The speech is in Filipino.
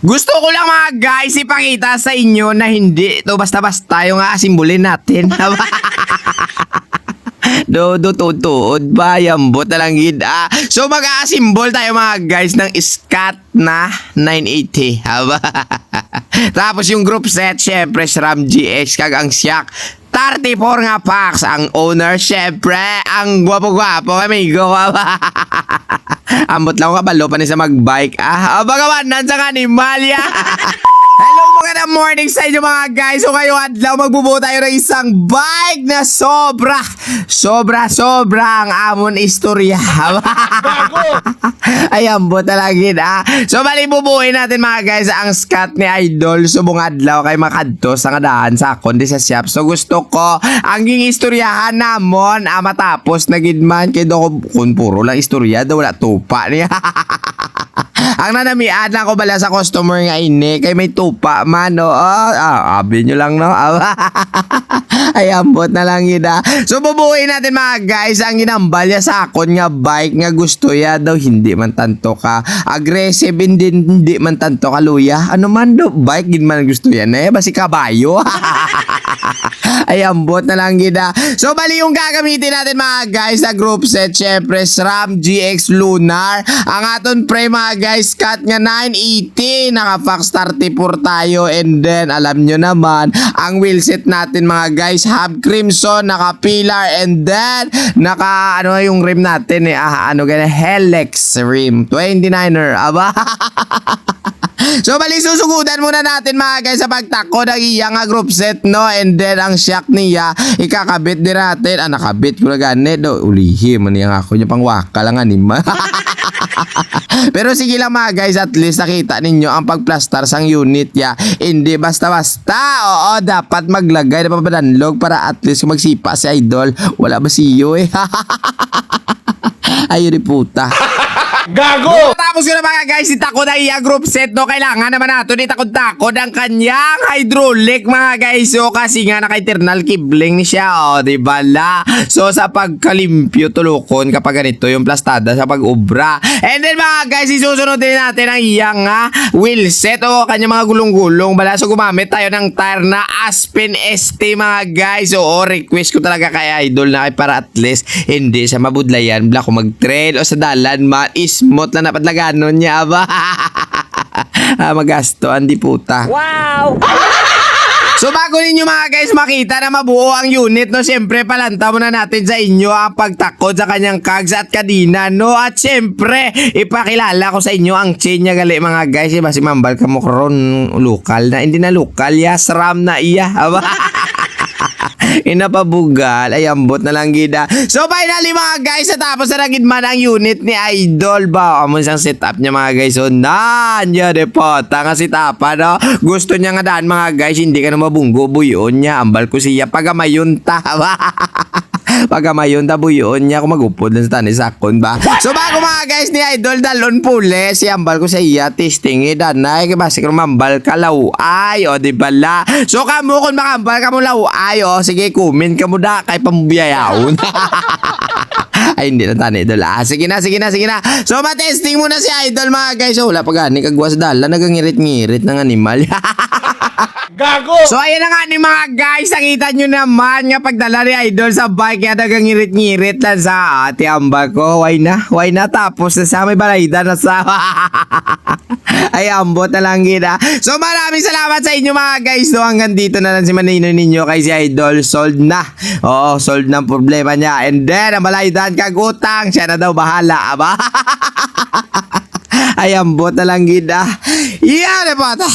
Gusto ko lang mga guys ipakita sa inyo na hindi ito basta-basta yung asimbolin natin. Tuod ba? Yambot na lang gid. So mag-aasimbol tayo mga guys ng scat na 980. Tapos yung group set, syempre SRAM GX kag ang Siak 34 nga packs. Ang owner, syempre, ang gwapo-gwapo amigo. Ambot lang kabalo pa ni sa magbike. Bagawanan sa animalya. Hello, magandang morning sa inyo mga guys. So kayo adlaw magbubuo tayo ng isang bike na sobrang amon istorya. Ay, ambot na lagi na. So bali bubuuin natin mga guys ang scat ni Idol. So buong adlaw kay makadto sa ngadahan sa kundi sa shop. So gusto ko ang ging istoryahan namon matapos na gidman kay do kun puro lang istorya daw wala tupa niya. Ang nanamian lang ko bala sa customer nga ini kay may tupa man no. Abi nyo lang no. Ay ambot na lang yun. So bubuuin natin mga guys ang ginambal niya sa akon nga bike nga gusto ya daw hindi man tanto ka aggressive hindi man tanto ka luya. Ano man do bike gid man gusto yan basi kabayo. Ay ambot na lang gida. So bali yung gagamitin natin mga guys sa group set, syempre SRAM GX Lunar. Ang aton pre mga guys cut nga 980, naka Fox 34 tayo, and then alam nyo naman ang wheelset natin mga guys Hub Crimson, naka Pillar, and then naka ano yung rim natin Helix rim 29er. Aba. So bali susugudan muna natin mga guys sa pagtako ng iyang group set no, and then ang shock niya ikakabit din natin. Nakabit ko na ganit do ulihi man yang ako niya pang waka lang anima. Pero sige lang mga guys, at least nakita ninyo ang pagplastar sang unit ya. Hindi basta-basta. Oo, dapat maglagay na papadanlog para at least kung magsipa si Idol wala ba siyo ayun ni puta. Gago! Tapos ko na mga guys, itako na iya group set no. Kailangan naman nato itakod-takod ang kanyang hydraulic mga guys. So kasi nga naka-internal kibling ni siya diba la. So sa pagkalimpyo tulukon kapag ganito yung plastada sa pag-ubra. And then mga guys, isusunod din natin ang iyang wheelset kanyang mga gulong-gulong bala. So gumamit tayo ng tire na Aspen ST mga guys. So request ko talaga kay Idol na para at least hindi siya mabudlayan bla kung mag-trail o sa dalan man smooth na napadlaganon niya ba. Magasto di puta. Wow! So bago ninyo mga guys makita na mabuo ang unit no, syempre palanta muna natin sa inyo ang pagtakod sa kanyang cogs at kadina no. At syempre ipakilala ko sa inyo ang chain niya gali mga guys. Basi mambal ka mo karon lokal na, hindi na lokal ya, SRAM na iya. Inapabugal, ay ambot na lang gida. So finally mga guys, natapos na nagid man ang unit ni Idol ba. Amon siyang setup niya mga guys. So nanya de pota nga setup no. Gusto niya nga daan mga guys, hindi ka na mabunggo buyon niya. Ambal ko siya pagamayon ta. Pagamayon ta buyon niya kung magupod lang sa tanis sakon ba. So bago mga guys ni Idol dalon pule, si ambal ko sa iya testing danay kay basi kung mambal ka laway di bala. So kamo kung makambal ka mo laway sige comment ka mo da kay pambiyayaon. Ay hindi na tani Idol. Sige na. So matesting muna si Idol mga guys. So wala pa gani kagwas dala nagangirit-ngirit ng animal. Gago! So ayan na nga ni mga guys, nakita nyo naman nga pagdala ni Idol sa bike kaya nagangirit-ngirit lang sa ate amba ko. Why na tapos na sa may balayda na sa ay ambot na lang gina. So maraming salamat sa inyo mga guys no. Hanggang dito na lang si Manino ninyo kay si Idol. Sold na. Oo, sold na ang problema niya. And then ang balaydan kagutang siya na daw bahala aba. Ay ambot na lang gina. Yan po.